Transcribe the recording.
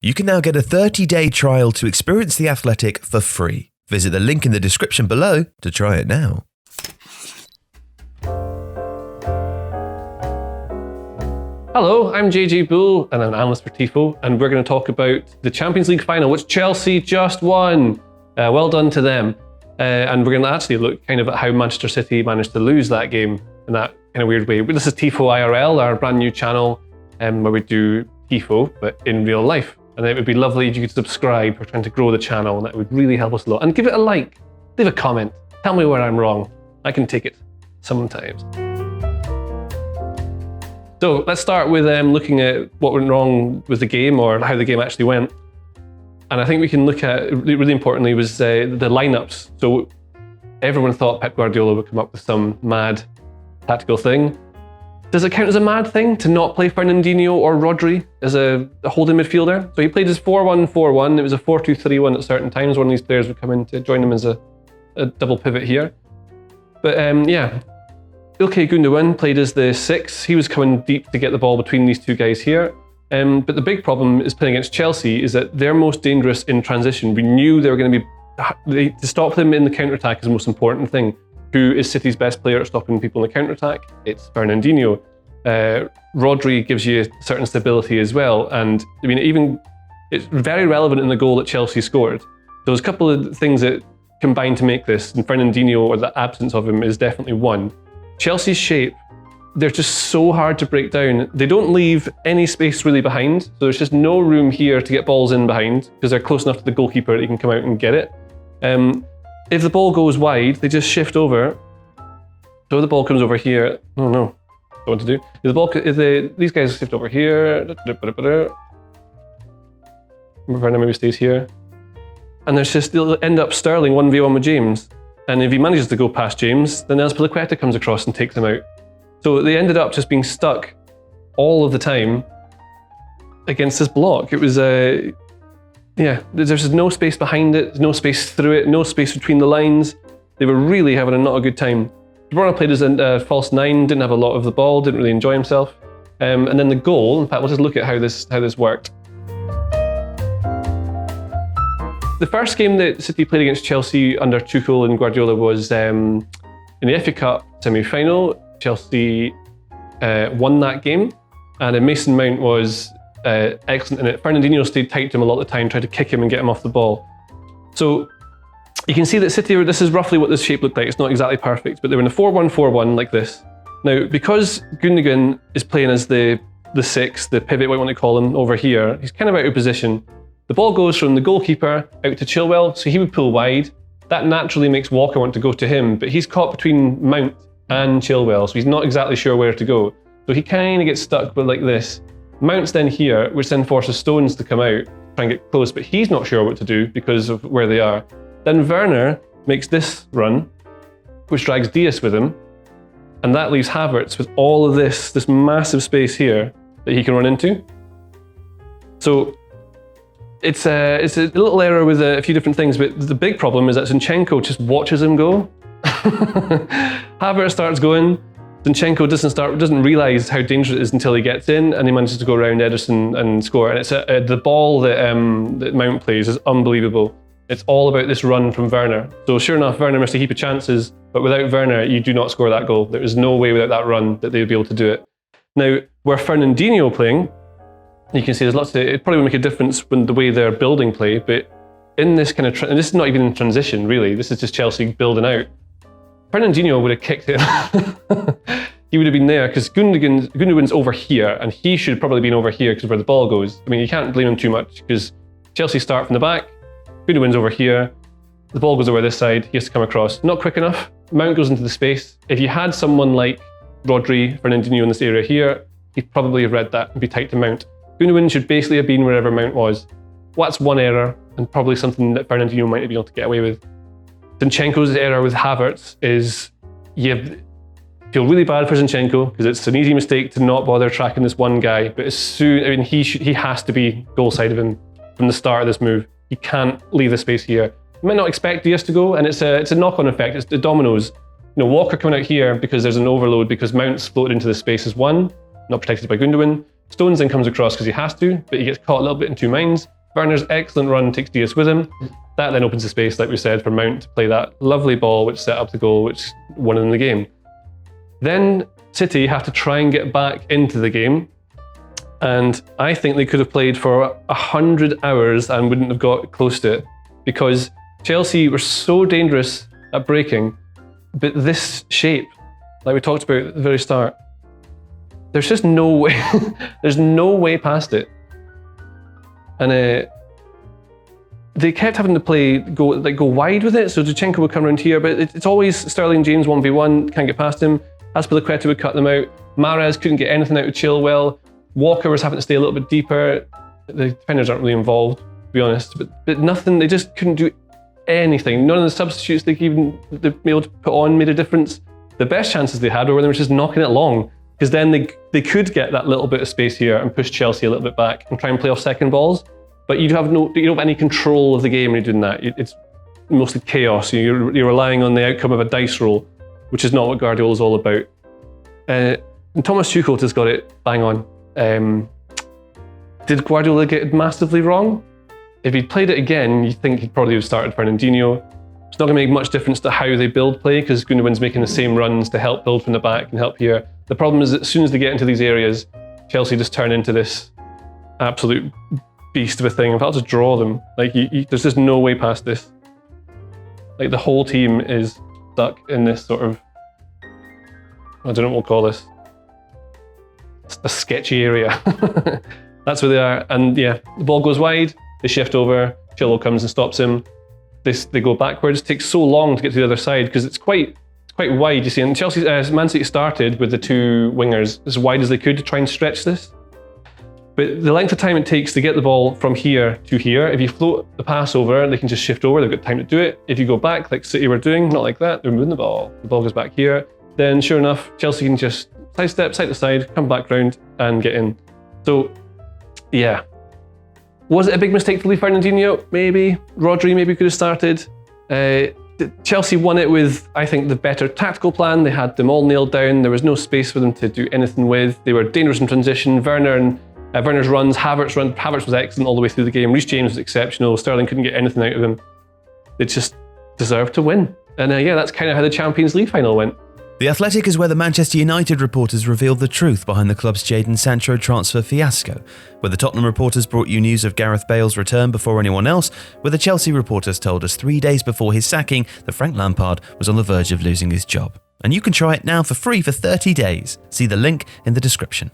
You can now get a 30-day trial to experience The Athletic for free. Visit the link in the description below to try it now. Hello, I'm JJ Bull and I'm an analyst for Tifo, and we're going to talk about the Champions League final, which Chelsea just won. Well done to them. And we're going to actually look kind of at how Manchester City managed to lose that game in that kind of weird way. But this is Tifo IRL, our brand new channel where we do Tifo, but in real life. And it would be lovely if you could subscribe. We're trying to grow the channel, and that would really help us a lot. And give it a like, leave a comment, tell me where I'm wrong. I can take it sometimes. So let's start with looking at what went wrong with the game, or how the game actually went. And I think we can look at, really importantly, was the lineups. So everyone thought Pep Guardiola would come up with some mad tactical thing. Does it count as a mad thing to not play Fernandinho or Rodri as a holding midfielder? So he played his 4-1-4-1. It was a 4-2-3-1 at certain times. One of these players would come in to join him as a double pivot here. But yeah. Ilkay Gundogan played as the 6. He was coming deep to get the ball between these two guys here. But the big problem is playing against Chelsea is that they're most dangerous in transition. We knew they were going to be... To stop them in the counter-attack is the most important thing. Who is City's best player at stopping people in the counter-attack? It's Fernandinho. Rodri gives you certain stability as well. And I mean, even it's very relevant in the goal that Chelsea scored. There's a couple of things that combine to make this, and Fernandinho, or the absence of him, is definitely one. Chelsea's shape, they're just so hard to break down. They don't leave any space really behind, so there's just no room here to get balls in behind, because they're close enough to the goalkeeper that he can come out and get it. If the ball goes wide, they just shift over. So the ball comes over here. Oh no, don't want to do. These guys shift over here. Werner maybe stays here. And there's just, they'll end up Sterling 1v1 with James. And if he manages to go past James, then Azpilicueta comes across and takes him out. So they ended up just being stuck all of the time against this block. It was yeah, there's no space behind it, no space through it, no space between the lines. They were really having not a good time. De Bruyne played as a false 9, didn't have a lot of the ball, didn't really enjoy himself. And then the goal, in fact, we'll just look at how this worked. The first game that City played against Chelsea under Tuchel and Guardiola was in the FA Cup semi-final. Chelsea won that game, and then Mason Mount was excellent in it. Fernandinho stayed tight to him a lot of the time, tried to kick him and get him off the ball. So you can see that City, this is roughly what this shape looked like. It's not exactly perfect, but they were in a 4-1-4-1 like this. Now, because Gundogan is playing as the 6, the pivot, what you want to call him, over here, he's kind of out of position. The ball goes from the goalkeeper out to Chilwell, so he would pull wide. That naturally makes Walker want to go to him, but he's caught between Mount and Chilwell, so he's not exactly sure where to go. So he kind of gets stuck with like this. Mount's then here, which then forces Stones to come out, try and get close, but he's not sure what to do because of where they are. Then Werner makes this run, which drags Diaz with him, and that leaves Havertz with all of this massive space here that he can run into. So it's a little error with a few different things, but the big problem is that Zinchenko just watches him go. Havertz starts going. Zinchenko doesn't realise how dangerous it is until he gets in, and he manages to go around Ederson and score. And it's the ball that Mount plays is unbelievable. It's all about this run from Werner. So sure enough, Werner missed a heap of chances, but without Werner, you do not score that goal. There is no way without that run that they would be able to do it. Now, where Fernandinho playing, you can see there's lots of, it probably would make a difference when the way they're building play, but in this kind of, and this is not even in transition really, this is just Chelsea building out. Fernandinho would have kicked it. He would have been there because Gundogan's over here, and he should have probably been over here because where the ball goes. I mean, you can't blame him too much because Chelsea start from the back, Gundogan's over here, the ball goes over this side, he has to come across. Not quick enough, Mount goes into the space. If you had someone like Rodri, Fernandinho in this area here, he'd probably have read that and be tight to Mount. Gundogan should basically have been wherever Mount was. Well, that's one error, and probably something that Fernandinho might have been able to get away with. Zinchenko's error with Havertz is you feel really bad for Zinchenko because it's an easy mistake to not bother tracking this one guy, but as soon, I mean, he has to be goal side of him from the start of this move. He can't leave the space here. You might not expect Diaz to go, and it's a knock-on effect. It's the dominoes. You know, Walker coming out here because there's an overload because Mount's floated into the space as one, not protected by Gundogan. Stones then comes across because he has to, but he gets caught a little bit in two minds. Werner's excellent run takes Diaz with him. That then opens the space, like we said, for Mount to play that lovely ball which set up the goal, which won in the game. Then City have to try and get back into the game. And I think they could have played for 100 hours and wouldn't have got close to it, because Chelsea were so dangerous at breaking, but this shape, like we talked about at the very start, there's just no way, there's no way past it. And they kept having to go wide with it, so Zinchenko would come around here, but it's always Sterling James 1v1, can't get past him. Azpilicueta would cut them out. Mahrez couldn't get anything out of Chilwell. Walker was having to stay a little bit deeper. The defenders aren't really involved, to be honest, but nothing, they just couldn't do anything. None of the substitutes they'd be able to put on made a difference. The best chances they had were when they were just knocking it long, because then they could get that little bit of space here and push Chelsea a little bit back and try and play off second balls. But you don't have any control of the game when you're doing that. It's mostly chaos. You're relying on the outcome of a dice roll, which is not what Guardiola's all about. And Thomas Tuchel has got it bang on. Did Guardiola get it massively wrong? If he'd played it again, you think he'd probably have started Fernandinho. It's not going to make much difference to how they build play, because Gundogan's making the same runs to help build from the back and help here. The problem is that as soon as they get into these areas, Chelsea just turn into this absolute beast of a thing. If I'll just draw them, like there's just no way past this. Like the whole team is stuck in this sort of, I don't know what we'll call this, a sketchy area. That's where they are. And yeah, the ball goes wide, they shift over, Chilwell comes and stops him. They go backwards. It takes so long to get to the other side because it's quite wide, you see. And Chelsea, Man City started with the two wingers as wide as they could to try and stretch this. But the length of time it takes to get the ball from here to here, if you float the pass over, they can just shift over, they've got time to do it. If you go back, like City were doing, not like that, they're moving the ball goes back here, then sure enough, Chelsea can just sidestep, side to side, come back round and get in. So, yeah. Was it a big mistake to leave Fernandinho? Maybe. Rodri maybe could have started. Chelsea won it with, I think, the better tactical plan. They had them all nailed down. There was no space for them to do anything with. They were dangerous in transition. Werner's runs, Havertz was excellent all the way through the game. Reece James was exceptional. Sterling couldn't get anything out of him. They just deserved to win. And yeah, that's kind of how the Champions League final went. The Athletic is where the Manchester United reporters revealed the truth behind the club's Jadon Sancho transfer fiasco, where the Tottenham reporters brought you news of Gareth Bale's return before anyone else, where the Chelsea reporters told us 3 days before his sacking that Frank Lampard was on the verge of losing his job. And you can try it now for free for 30 days. See the link in the description.